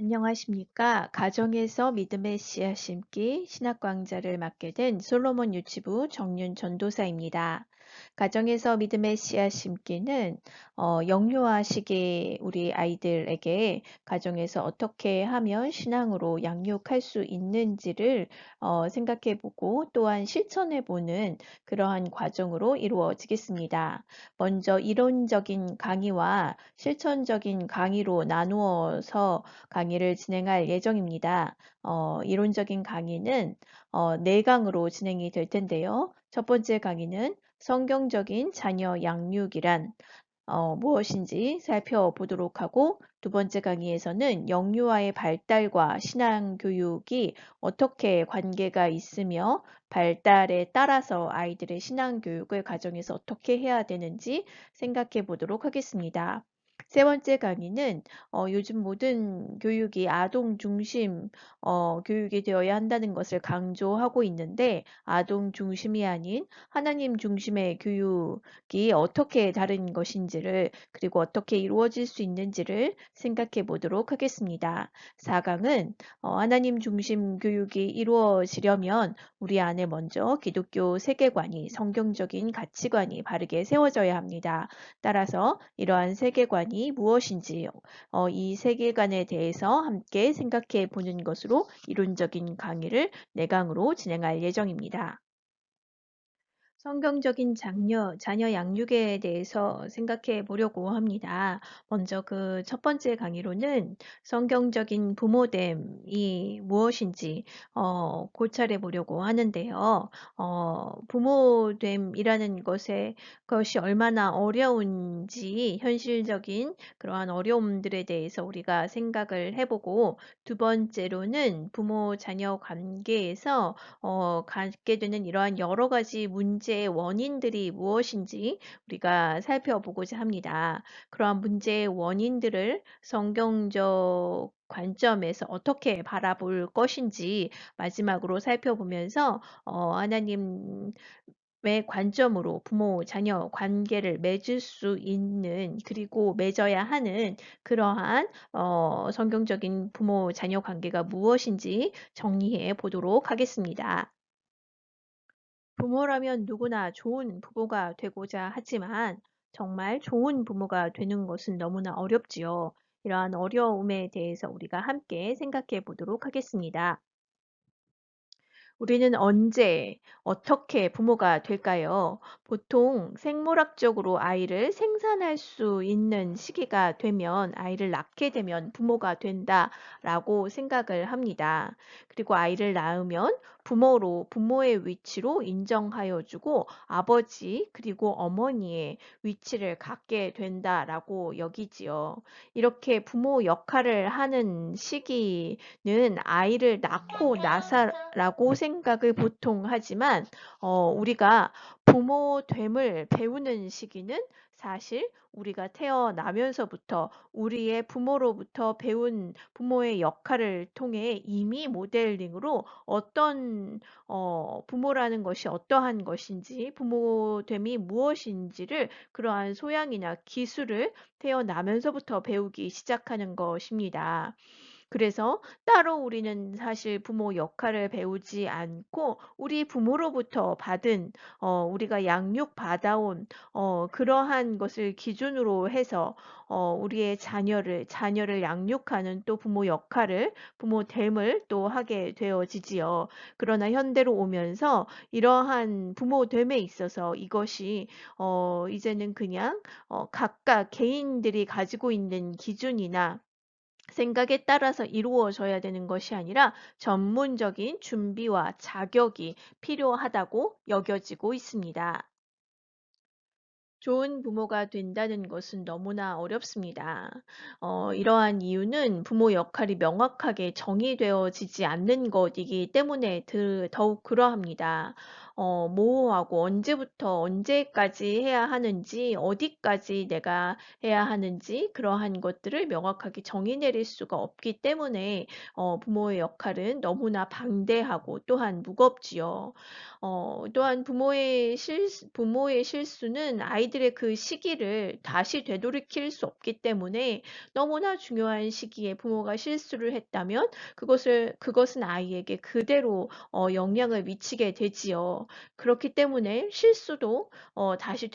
안녕하십니까. 가정에서 믿음의 씨앗 심기 신학광자를 맡게 된 솔로몬 유치부 정윤 전도사입니다. 가정에서 믿음의 씨앗 심기는 영유아시기 우리 아이들에게 가정에서 어떻게 하면 신앙으로 양육할 수 있는지를 생각해 보고 또한 실천해 보는 그러한 과정으로 이루어지겠습니다. 먼저 이론적인 강의와 실천적인 강의로 나누어서 강의를 진행할 예정입니다. 이론적인 강의는 4강으로 진행이 될 텐데요. 첫 번째 강의는 성경적인 자녀 양육이란 무엇인지 살펴보도록 하고 두 번째 강의에서는 영유아의 발달과 신앙 교육이 어떻게 관계가 있으며 발달에 따라서 아이들의 신앙 교육을 가정에서 어떻게 해야 되는지 생각해 보도록 하겠습니다. 세 번째 강의는 요즘 모든 교육이 아동 중심 교육이 되어야 한다는 것을 강조하고 있는데 아동 중심이 아닌 하나님 중심의 교육이 어떻게 다른 것인지를 그리고 어떻게 이루어질 수 있는지를 생각해 보도록 하겠습니다. 4강은 하나님 중심 교육이 이루어지려면 우리 안에 먼저 기독교 세계관이 성경적인 가치관이 바르게 세워져야 합니다. 따라서 이러한 세계관이 무엇인지 이 세계관에 대해서 함께 생각해 보는 것으로 이론적인 강의를 4강으로 진행할 예정입니다. 성경적인 자녀 양육에 대해서 생각해 보려고 합니다. 먼저 그 첫 번째 강의로는 성경적인 부모됨이 무엇인지 고찰해 보려고 하는데요. 부모됨이라는 것이 얼마나 어려운지 현실적인 그러한 어려움들에 대해서 우리가 생각을 해보고 두 번째로는 부모 자녀 관계에서 갖게 되는 이러한 여러 가지 문제의 원인들이 무엇인지 우리가 살펴보고자 합니다. 그러한 문제의 원인들을 성경적 관점에서 어떻게 바라볼 것인지 마지막으로 살펴보면서 하나님의 관점으로 부모 자녀 관계를 맺을 수 있는 그리고 맺어야 하는 그러한 성경적인 부모 자녀 관계가 무엇인지 정리해 보도록 하겠습니다. 부모라면 누구나 좋은 부모가 되고자 하지만 정말 좋은 부모가 되는 것은 너무나 어렵지요. 이러한 어려움에 대해서 우리가 함께 생각해 보도록 하겠습니다. 우리는 언제 어떻게 부모가 될까요? 보통 생물학적으로 아이를 생산할 수 있는 시기가 되면 아이를 낳게 되면 부모가 된다라고 생각을 합니다. 그리고 아이를 낳으면 부모의 위치로 인정하여 주고 아버지 그리고 어머니의 위치를 갖게 된다라고 여기지요. 이렇게 부모 역할을 하는 시기는 아이를 낳고 나서라고 생각을 보통 하지만 우리가 부모됨을 배우는 시기는 사실 우리가 태어나면서부터 우리의 부모로부터 배운 부모의 역할을 통해 이미 모델링으로 어떤 부모라는 것이 어떠한 것인지 부모됨이 무엇인지를 그러한 소양이나 기술을 태어나면서부터 배우기 시작하는 것입니다. 그래서 따로 우리는 사실 부모 역할을 배우지 않고 우리 부모로부터 받은 우리가 양육받아온 그러한 것을 기준으로 해서 우리의 자녀를 양육하는 또 부모 역할을 부모됨을 또 하게 되어지지요. 그러나 현대로 오면서 이러한 부모됨에 있어서 이것이 이제는 그냥 각각 개인들이 가지고 있는 기준이나 생각에 따라서 이루어져야 되는 것이 아니라 전문적인 준비와 자격이 필요하다고 여겨지고 있습니다. 좋은 부모가 된다는 것은 너무나 어렵습니다. 이러한 이유는 부모 역할이 명확하게 정의되어지지 않는 것이기 때문에 더욱 그러합니다. 모호하고 언제부터 언제까지 해야 하는지, 어디까지 내가 해야 하는지, 그러한 것들을 명확하게 정의 내릴 수가 없기 때문에 부모의 역할은 너무나 방대하고 또한 무겁지요. 또한 부모의 실수는 아이들의 그 시기를 다시 되돌이킬 수 없기 때문에 너무나 중요한 시기에 부모가 실수를 했다면 그것은 아이에게 그대로 영향을 미치게 되지요. 그렇기 때문에 실수도 다시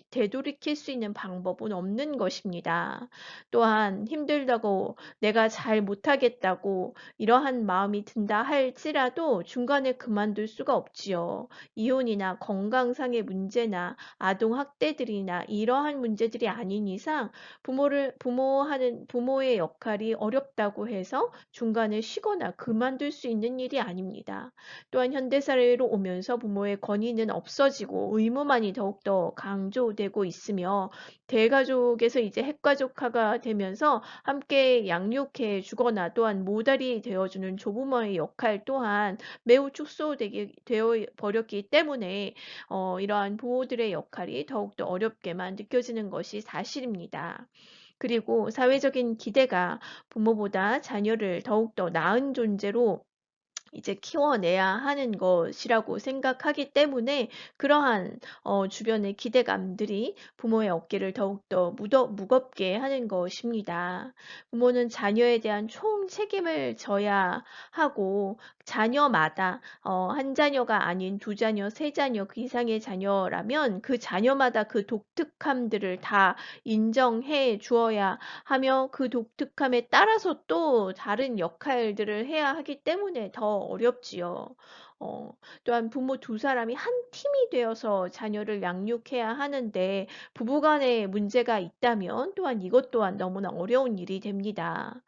되돌이킬 수 있는 방법은 없는 것입니다. 또한 힘들다고 내가 잘 못하겠다고 이러한 마음이 든다 할지라도 중간에 그만둘 수가 없지요. 이혼이나 건강상의 문제나 아동 학대들이나 이러한 문제들이 아닌 이상 부모의 역할이 어렵다고 해서 중간에 쉬거나 그만둘 수 있는 일이 아닙니다. 또한 현대사회로 오면서 부모의 권위는 없어지고 의무만이 더욱더 강조되고 있으며 대가족에서 이제 핵가족화가 되면서 함께 양육해 주거나 또한 모델이 되어주는 조부모의 역할 또한 매우 축소되게 되어 버렸기 때문에 이러한 부모들의 역할이 더욱더 어렵게만 느껴지는 것이 사실입니다. 그리고 사회적인 기대가 부모보다 자녀를 더욱더 나은 존재로 이제 키워내야 하는 것이라고 생각하기 때문에 그러한 주변의 기대감들이 부모의 어깨를 더욱더 무겁게 하는 것입니다. 부모는 자녀에 대한 총 책임을 져야 하고 자녀마다 한 자녀가 아닌 두 자녀, 세 자녀 그 이상의 자녀라면 그 자녀마다 그 독특함들을 다 인정해 주어야 하며 그 독특함에 따라서 또 다른 역할들을 해야 하기 때문에 더 어렵지요. 어 또한 부모 두 사람이 한 팀이 되어서 자녀를 양육해야 하는데 부부 간에 문제가 있다면 또한 이것 또한 너무나 어려운 일이 됩니다.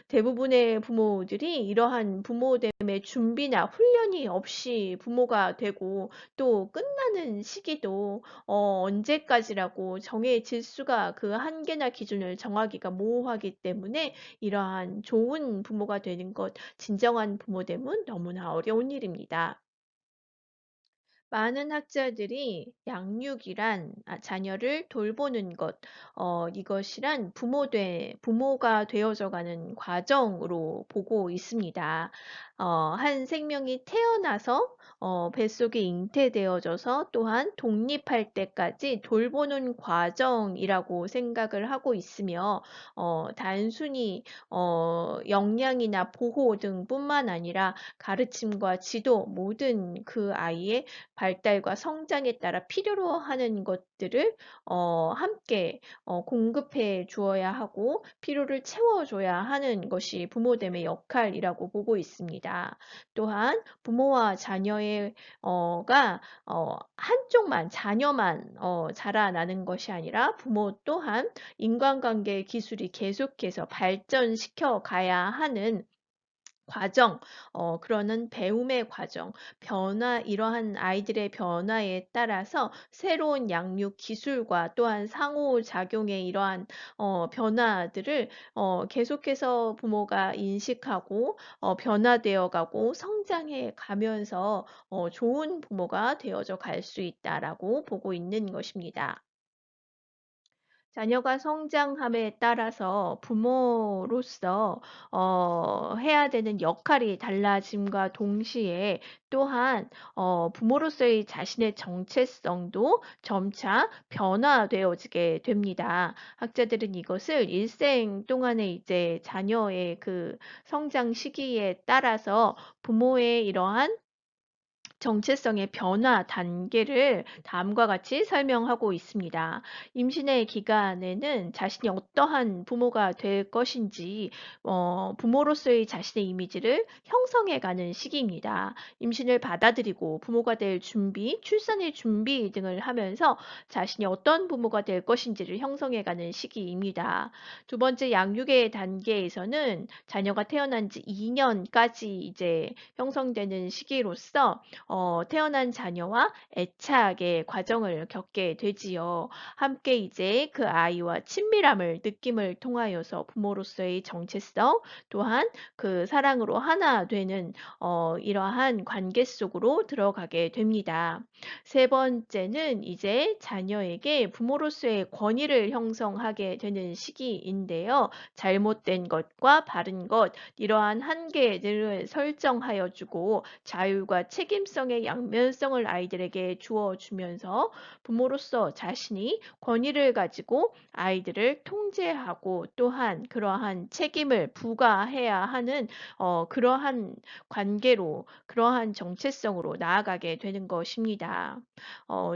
대부분의 부모들이 이러한 부모됨의 준비나 훈련이 없이 부모가 되고 또 끝나는 시기도 언제까지라고 정해질 수가 그 한계나 기준을 정하기가 모호하기 때문에 이러한 좋은 부모가 되는 것, 진정한 부모됨은 너무나 어려운 일입니다. 많은 학자들이 양육이란 자녀를 돌보는 것, 이것이란 부모가 되어져 가는 과정으로 보고 있습니다. 한 생명이 태어나서 뱃속에 잉태되어져서 또한 독립할 때까지 돌보는 과정이라고 생각을 하고 있으며, 단순히 영양이나 보호 등뿐만 아니라 가르침과 지도 모든 그 아이의 발달과 성장에 따라 필요로 하는 것들을 함께 공급해 주어야 하고 필요를 채워 줘야 하는 것이 부모됨의 역할이라고 보고 있습니다. 또한 부모와 자녀의 가 한쪽만 자녀만 자라나는 것이 아니라 부모 또한 인간관계 기술이 계속해서 발전시켜 가야 하는 과정, 그러는 배움의 과정, 이러한 아이들의 변화에 따라서 새로운 양육 기술과 또한 상호작용의 이러한 변화들을 계속해서 부모가 인식하고 변화되어 가고 성장해 가면서 좋은 부모가 되어져 갈 수 있다라고 보고 있는 것입니다. 자녀가 성장함에 따라서 부모로서 해야 되는 역할이 달라짐과 동시에 또한 부모로서의 자신의 정체성도 점차 변화되어지게 됩니다. 학자들은 이것을 일생 동안의 이제 자녀의 그 성장 시기에 따라서 부모의 이러한 정체성의 변화 단계를 다음과 같이 설명하고 있습니다. 임신의 기간에는 자신이 어떠한 부모가 될 것인지 부모로서의 자신의 이미지를 형성해가는 시기입니다. 임신을 받아들이고 부모가 될 준비, 출산의 준비 등을 하면서 자신이 어떤 부모가 될 것인지를 형성해가는 시기입니다. 두 번째 양육의 단계에서는 자녀가 태어난 지 2년까지 이제 형성되는 시기로서 태어난 자녀와 애착의 과정을 겪게 되지요. 함께 이제 그 아이와 친밀함을 느낌을 통하여서 부모로서의 정체성 또한 그 사랑으로 하나 되는 이러한 관계 속으로 들어가게 됩니다. 세 번째는 이제 자녀에게 부모로서의 권위를 형성하게 되는 시기인데요. 잘못된 것과 바른 것, 이러한 한계들을 설정하여 주고 자율과 책임성 정체성의 양면성을 아이들에게 주어주면서 부모로서 자신이 권위를 가지고 아이들을 통제하고 또한 그러한 책임을 부과해야 하는 그러한 관계로 그러한 정체성으로 나아가게 되는 것입니다.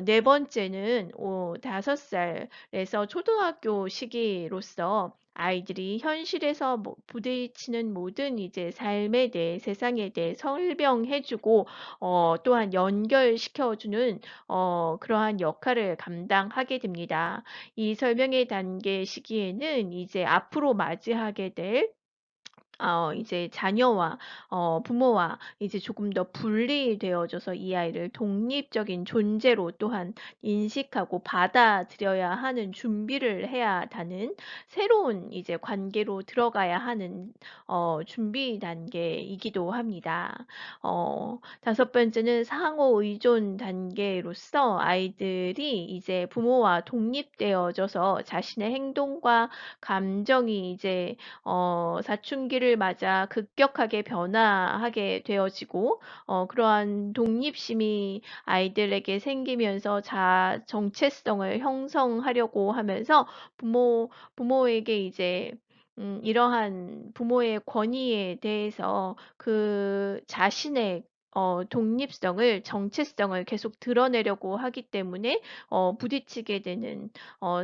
네 번째는 5살에서 초등학교 시기로서 아이들이 현실에서 부딪히는 모든 이제 삶에 대해 세상에 대해 설명해주고 또한 연결시켜주는 그러한 역할을 감당하게 됩니다. 이 설명의 단계 시기에는 이제 앞으로 맞이하게 될 이제 자녀와 부모와 이제 조금 더 분리되어져서 이 아이를 독립적인 존재로 또한 인식하고 받아들여야 하는 준비를 해야 하는 새로운 이제 관계로 들어가야 하는 준비 단계이기도 합니다. 다섯 번째는 상호 의존 단계로서 아이들이 이제 부모와 독립되어져서 자신의 행동과 감정이 이제 사춘기를 맞아 급격하게 변화하게 되어지고 그러한 독립심이 아이들에게 생기면서 정체성을 형성하려고 하면서 부모에게 이제 이러한 부모의 권위에 대해서 그 자신의 독립성을 정체성을 계속 드러내려고 하기 때문에 부딪히게 되는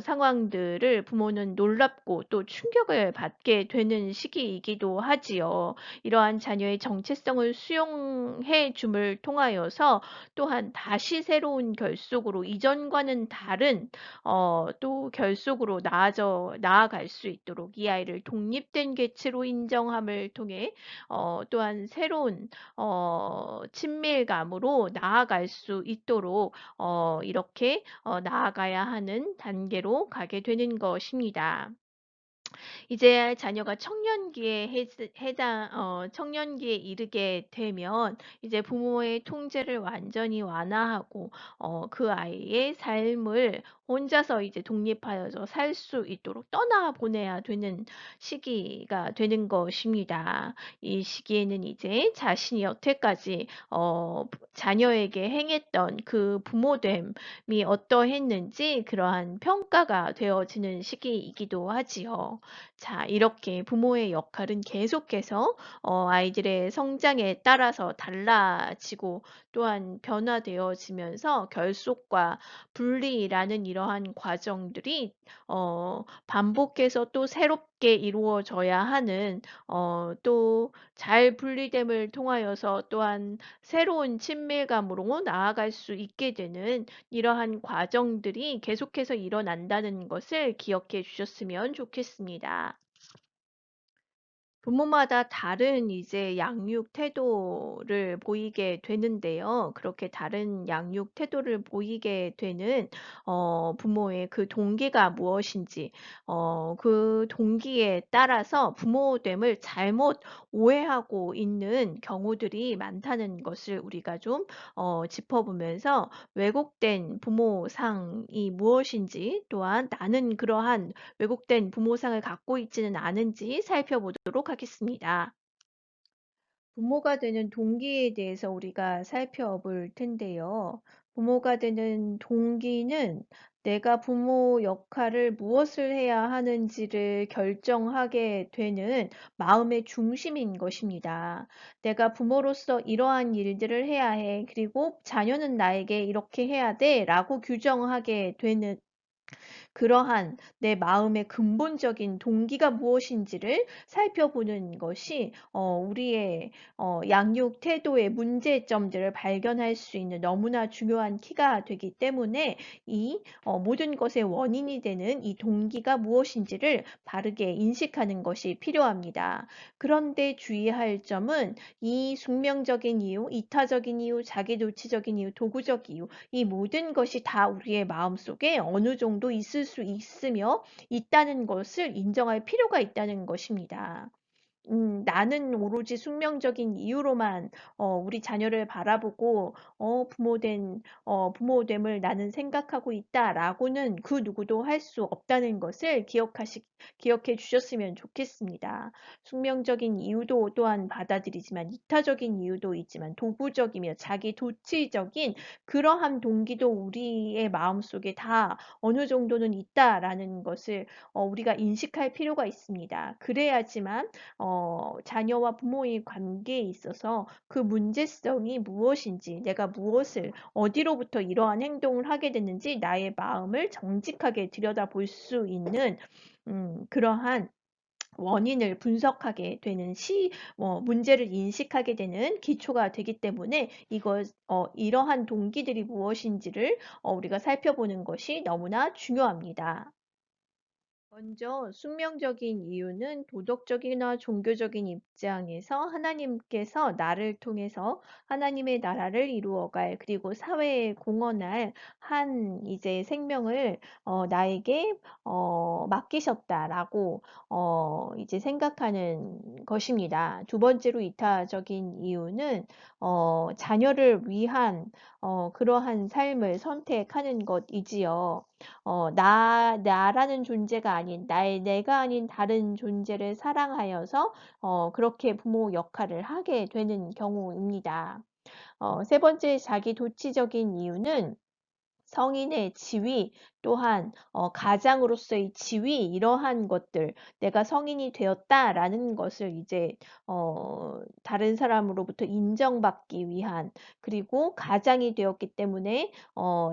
상황들을 부모는 놀랍고 또 충격을 받게 되는 시기이기도 하지요. 이러한 자녀의 정체성을 수용해 줌을 통하여서 또한 다시 새로운 결속으로 이전과는 다른 또 결속으로 나아갈 수 있도록 이 아이를 독립된 개체로 인정함을 통해 또한 새로운 친밀감으로 나아갈 수 있도록 이렇게 나아가야 하는 단계로 가게 되는 것입니다. 이제 자녀가 청년기에 이르게 되면 이제 부모의 통제를 완전히 완화하고 그 아이의 삶을 혼자서 이제 독립하여서 살 수 있도록 떠나보내야 되는 시기가 되는 것입니다. 이 시기에는 이제 자신이 여태까지 자녀에게 행했던 그 부모됨이 어떠했는지 그러한 평가가 되어지는 시기이기도 하지요. 자, 이렇게 부모의 역할은 계속해서 아이들의 성장에 따라서 달라지고 또한 변화되어지면서 결속과 분리라는 이러한 과정들이 반복해서 또 새롭게 이루어져야 하는 또 잘 분리됨을 통하여서 또한 새로운 친밀감으로 나아갈 수 있게 되는 이러한 과정들이 계속해서 일어난다는 것을 기억해 주셨으면 좋겠습니다. 부모마다 다른 이제 양육 태도를 보이게 되는데요. 그렇게 다른 양육 태도를 보이게 되는 부모의 그 동기가 무엇인지 그 동기에 따라서 부모됨을 잘못 오해하고 있는 경우들이 많다는 것을 우리가 좀 짚어보면서 왜곡된 부모상이 무엇인지 또한 나는 그러한 왜곡된 부모상을 갖고 있지는 않은지 살펴보도록 하겠습니다. 부모가 되는 동기에 대해서 우리가 살펴볼 텐데요. 부모가 되는 동기는 내가 부모 역할을 무엇을 해야 하는지를 결정하게 되는 마음의 중심인 것입니다. 내가 부모로서 이러한 일들을 해야 해. 그리고 자녀는 나에게 이렇게 해야 돼. 라고 규정하게 되는 그러한 내 마음의 근본적인 동기가 무엇인지를 살펴보는 것이 우리의 양육 태도의 문제점들을 발견할 수 있는 너무나 중요한 키가 되기 때문에 이 모든 것의 원인이 되는 이 동기가 무엇인지를 바르게 인식하는 것이 필요합니다. 그런데 주의할 점은 이 숙명적인 이유, 이타적인 이유, 자기도취적인 이유, 도구적 이유 이 모든 것이 다 우리의 마음속에 어느 정도 있을 수 있으며 있다는 것을 인정할 필요가 있다는 것입니다. 나는 오로지 숙명적인 이유로만 우리 자녀를 바라보고 부모됨을 나는 생각하고 있다라고는 그 누구도 할 수 없다는 것을 기억해 주셨으면 좋겠습니다. 숙명적인 이유도 또한 받아들이지만 이타적인 이유도 있지만 도구적이며 자기 도취적인 그러한 동기도 우리의 마음속에 다 어느 정도는 있다라는 것을 우리가 인식할 필요가 있습니다. 그래야지만 자녀와 부모의 관계에 있어서 그 문제성이 무엇인지, 내가 무엇을, 어디로부터 이러한 행동을 하게 됐는지 나의 마음을 정직하게 들여다볼 수 있는 그러한 원인을 분석하게 되는 문제를 인식하게 되는 기초가 되기 때문에 이러한 동기들이 무엇인지를 우리가 살펴보는 것이 너무나 중요합니다. 먼저 숙명적인 이유는 도덕적이나 종교적인 입장에서 하나님께서 나를 통해서 하나님의 나라를 이루어갈 그리고 사회에 공헌할 한 이제 생명을 나에게 맡기셨다라고 이제 생각하는 것입니다. 두 번째로 이타적인 이유는 자녀를 위한 그러한 삶을 선택하는 것이지요. 나라는 존재가 아닌 내가 아닌 다른 존재를 사랑하여서 그렇게 부모 역할을 하게 되는 경우입니다. 세 번째 자기 도취적인 이유는 성인의 지위 또한 가장으로서의 지위 이러한 것들 내가 성인이 되었다라는 것을 이제 다른 사람으로부터 인정받기 위한 그리고 가장이 되었기 때문에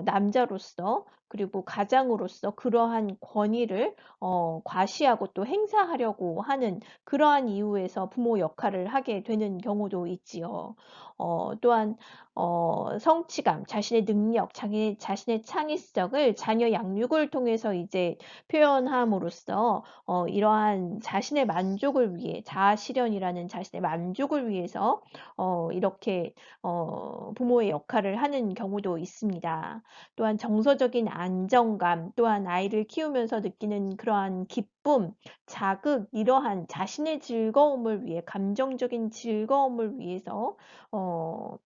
남자로서 그리고 가장으로서 그러한 권위를 과시하고 또 행사하려고 하는 그러한 이유에서 부모 역할을 하게 되는 경우도 있지요. 또한 성취감, 자신의 능력, 자신의 창의성을 자녀 양육을 통해서 이제 표현함으로써 이러한 자신의 만족을 위해 자아 실현이라는 자신의 만족을 위해서 이렇게 부모의 역할을 하는 경우도 있습니다. 또한 정서적인 안정감, 또한 아이를 키우면서 느끼는 그러한 기쁨, 자극, 이러한 자신의 즐거움을 위해 감정적인 즐거움을 위해서 어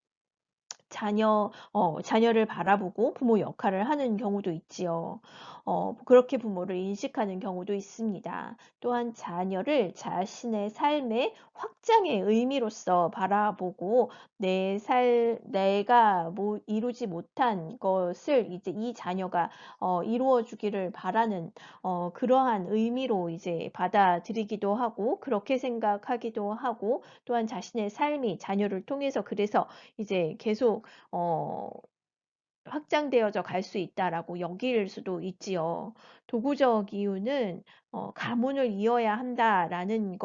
자녀를 바라보고 부모 역할을 하는 경우도 있지요. 그렇게 부모를 인식하는 경우도 있습니다. 또한 자녀를 자신의 삶의 확장의 의미로서 바라보고 내가 이루지 못한 것을 이제 이 자녀가 이루어 주기를 바라는 그러한 의미로 이제 받아들이기도 하고 그렇게 생각하기도 하고 또한 자신의 삶이 자녀를 통해서 그래서 이제 계속 확장되어져 갈 수 있다라고 여길 수도 있지요. 도구적 이유는 가문을 이어야 한다라는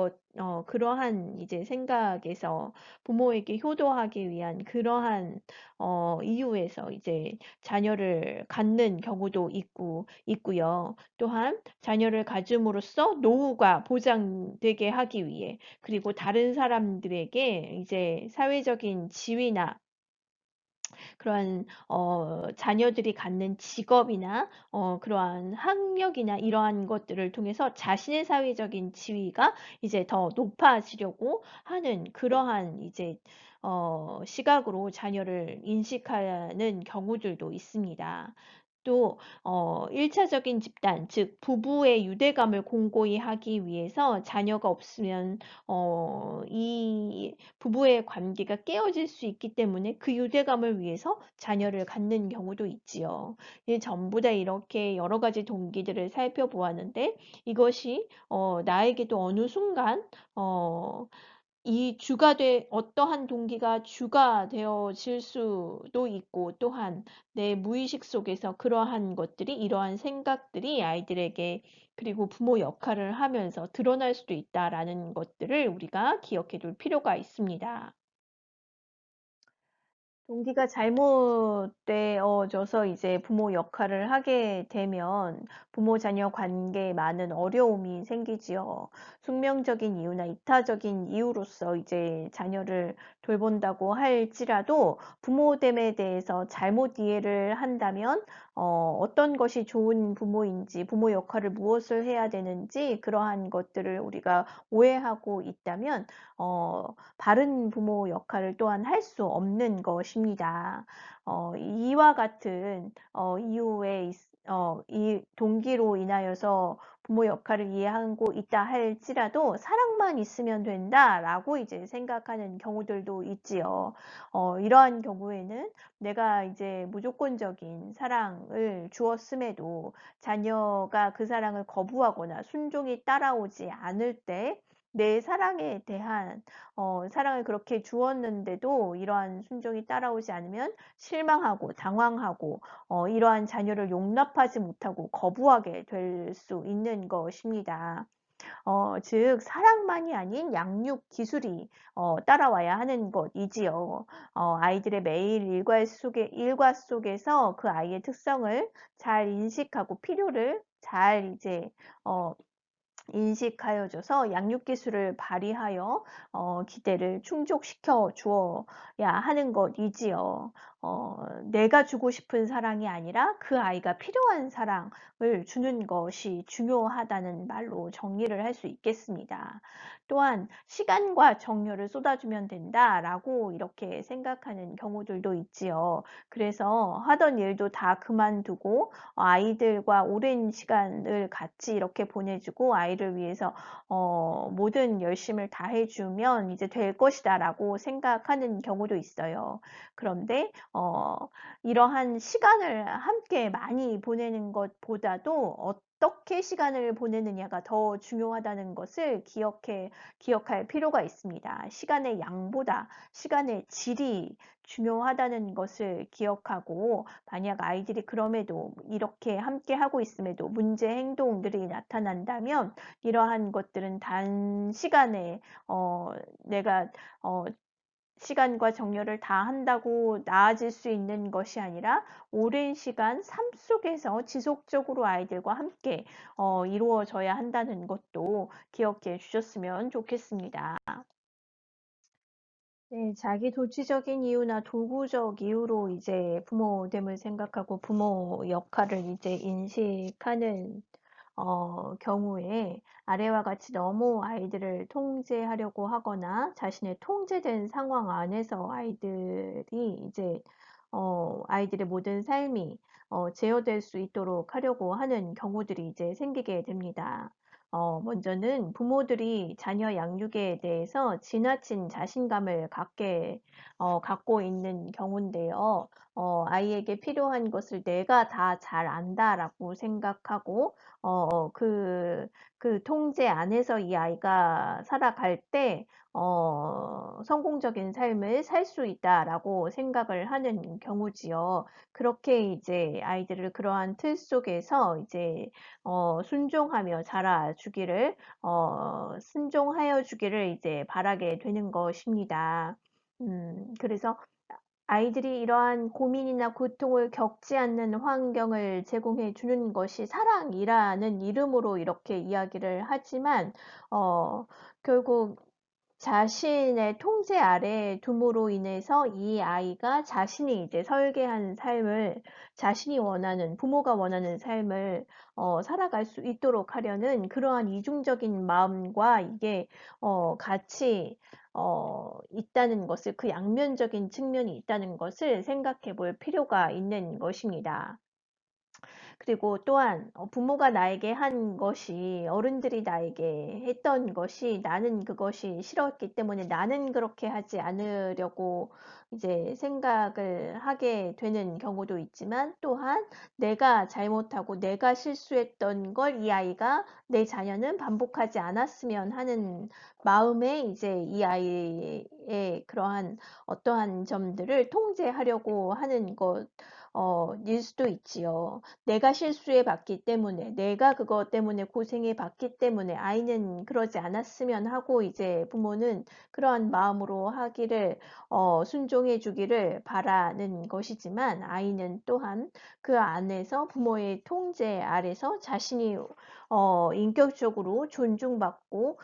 그러한 이제 생각에서 부모에게 효도하기 위한 그러한 이유에서 이제 자녀를 갖는 경우도 있고요. 또한 자녀를 가짐으로써 노후가 보장되게 하기 위해 그리고 다른 사람들에게 이제 사회적인 지위나 그러한 자녀들이 갖는 직업이나 그러한 학력이나 이러한 것들을 통해서 자신의 사회적인 지위가 이제 더 높아지려고 하는 그러한 이제 시각으로 자녀를 인식하는 경우들도 있습니다. 또 1차적인 집단 즉 부부의 유대감을 공고히 하기 위해서 자녀가 없으면 이 부부의 관계가 깨어질 수 있기 때문에 그 유대감을 위해서 자녀를 갖는 경우도 있지요. 전부 다 이렇게 여러 가지 동기들을 살펴보았는데 이것이 나에게도 어느 순간 어떠한 동기가 주가 되어질 수도 있고 또한 내 무의식 속에서 그러한 것들이 이러한 생각들이 아이들에게 그리고 부모 역할을 하면서 드러날 수도 있다라는 것들을 우리가 기억해 둘 필요가 있습니다. 동기가 잘못되어져서 이제 부모 역할을 하게 되면 부모 자녀 관계에 많은 어려움이 생기지요. 숙명적인 이유나 이타적인 이유로서 이제 자녀를 돌본다고 할지라도 부모됨에 대해서 잘못 이해를 한다면 어떤 것이 좋은 부모인지, 부모 역할을 무엇을 해야 되는지 그러한 것들을 우리가 오해하고 있다면 바른 부모 역할을 또한 할 수 없는 것입니다. 이와 같은 이유에 이 동기로 인하여서 부모 역할을 이해하고 있다 할지라도 사랑만 있으면 된다라고 이제 생각하는 경우들도 있지요. 이러한 경우에는 내가 이제 무조건적인 사랑을 주었음에도 자녀가 그 사랑을 거부하거나 순종이 따라오지 않을 때 내 사랑에 대한 사랑을 그렇게 주었는데도 이러한 순종이 따라오지 않으면 실망하고 당황하고 이러한 자녀를 용납하지 못하고 거부하게 될 수 있는 것입니다. 즉 사랑만이 아닌 양육 기술이 따라와야 하는 것이지요. 아이들의 매일 일과 속에서 그 아이의 특성을 잘 인식하고 필요를 잘 이제 어 인식하여 줘서 양육 기술을 발휘하여 기대를 충족시켜 주어야 하는 것이지요. 내가 주고 싶은 사랑이 아니라 그 아이가 필요한 사랑을 주는 것이 중요하다는 말로 정리를 할 수 있겠습니다. 또한 시간과 정열을 쏟아주면 된다라고 이렇게 생각하는 경우들도 있지요. 그래서 하던 일도 다 그만두고 아이들과 오랜 시간을 같이 이렇게 보내주고 아이를 위해서 모든 열심을 다해주면 이제 될 것이다라고 생각하는 경우도 있어요. 그런데 이러한 시간을 함께 많이 보내는 것보다도 어떻게 시간을 보내느냐가 더 중요하다는 것을 기억할 필요가 있습니다. 시간의 양보다 시간의 질이 중요하다는 것을 기억하고 만약 아이들이 그럼에도 이렇게 함께 하고 있음에도 문제 행동들이 나타난다면 이러한 것들은 단시간에 내가 시간과 정열을 다한다고 나아질 수 있는 것이 아니라 오랜 시간 삶 속에서 지속적으로 아이들과 함께 이루어져야 한다는 것도 기억해 주셨으면 좋겠습니다. 네, 자기 도취적인 이유나 도구적 이유로 이제 부모됨을 생각하고 부모 역할을 이제 인식하는 경우에 아래와 같이 너무 아이들을 통제하려고 하거나 자신의 통제된 상황 안에서 아이들이 이제 아이들의 모든 삶이 제어될 수 있도록 하려고 하는 경우들이 이제 생기게 됩니다. 먼저는 부모들이 자녀 양육에 대해서 지나친 자신감을 갖고 있는 경우인데요. 아이에게 필요한 것을 내가 다 잘 안다라고 생각하고, 그 통제 안에서 이 아이가 살아갈 때, 성공적인 삶을 살 수 있다라고 생각을 하는 경우지요. 그렇게 이제 아이들을 그러한 틀 속에서 이제 순종하며 자라주기를 순종하여 주기를 이제 바라게 되는 것입니다. 그래서 아이들이 이러한 고민이나 고통을 겪지 않는 환경을 제공해 주는 것이 사랑이라는 이름으로 이렇게 이야기를 하지만 결국 자신의 통제 아래 둠으로 인해서 이 아이가 자신이 이제 설계한 삶을 자신이 원하는 부모가 원하는 삶을 살아갈 수 있도록 하려는 그러한 이중적인 마음과 이게 같이 있다는 것을 그 양면적인 측면이 있다는 것을 생각해 볼 필요가 있는 것입니다. 그리고 또한 부모가 나에게 한 것이 어른들이 나에게 했던 것이 나는 그것이 싫었기 때문에 나는 그렇게 하지 않으려고 이제 생각을 하게 되는 경우도 있지만 또한 내가 잘못하고 내가 실수했던 걸 이 아이가 내 자녀는 반복하지 않았으면 하는 마음에 이제 이 아이의 그러한 어떠한 점들을 통제하려고 하는 일 수도 있지요. 내가 실수해 봤기 때문에, 내가 그것 때문에 고생해 봤기 때문에 아이는 그러지 않았으면 하고 이제 부모는 그러한 마음으로 하기를, 순종해 주기를 바라는 것이지만 아이는 또한 그 안에서 부모의 통제 아래서 자신이 인격적으로 존중받고,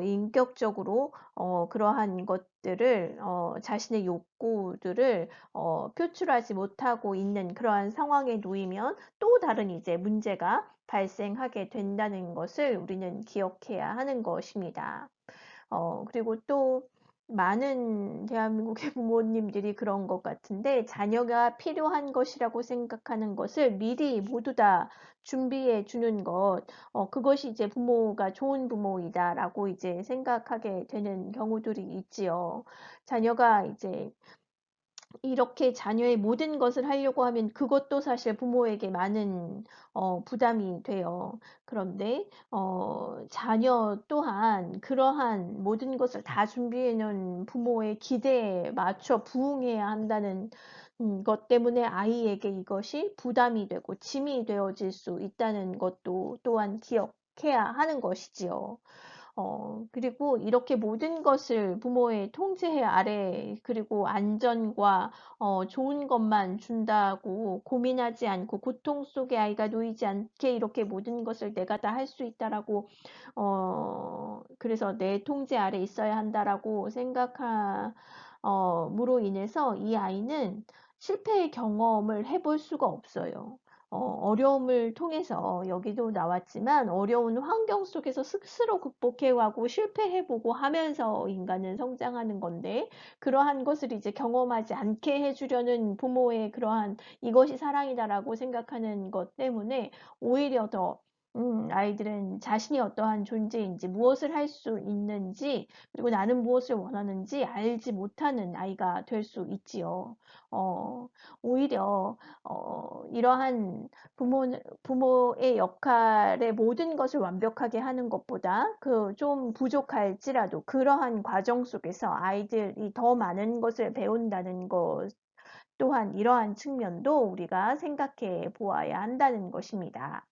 인격적으로 그러한 것들을 자신의 욕구들을 표출하지 못하고 있는 있는 그러한 상황에 놓이면 또 다른 이제 문제가 발생하게 된다는 것을 우리는 기억해야 하는 것입니다. 그리고 또 많은 대한민국의 부모님들이 그런 것 같은데 자녀가 필요한 것이라고 생각하는 것을 미리 모두 다 준비해 주는 것, 그것이 이제 부모가 좋은 부모이다라고 이제 생각하게 되는 경우들이 있지요. 자녀가 이제 이렇게 자녀의 모든 것을 하려고 하면 그것도 사실 부모에게 많은 부담이 돼요. 그런데 자녀 또한 그러한 모든 것을 다 준비해 놓은 부모의 기대에 맞춰 부응해야 한다는 것 때문에 아이에게 이것이 부담이 되고 짐이 되어질 수 있다는 것도 또한 기억해야 하는 것이지요. 그리고 이렇게 모든 것을 부모의 통제 아래 그리고 안전과 좋은 것만 준다고 고민하지 않고 고통 속에 아이가 놓이지 않게 이렇게 모든 것을 내가 다 할 수 있다라고 그래서 내 통제 아래 있어야 한다라고 생각함으로 인해서 이 아이는 실패의 경험을 해볼 수가 없어요. 어려움을 통해서 여기도 나왔지만 어려운 환경 속에서 스스로 극복해가고 실패해보고 하면서 인간은 성장하는 건데 그러한 것을 이제 경험하지 않게 해주려는 부모의 그러한 이것이 사랑이다라고 생각하는 것 때문에 오히려 더 아이들은 자신이 어떠한 존재인지 무엇을 할 수 있는지 그리고 나는 무엇을 원하는지 알지 못하는 아이가 될 수 있지요. 오히려 이러한 부모의 역할의 모든 것을 완벽하게 하는 것보다 그 좀 부족할지라도 그러한 과정 속에서 아이들이 더 많은 것을 배운다는 것 또한 이러한 측면도 우리가 생각해 보아야 한다는 것입니다.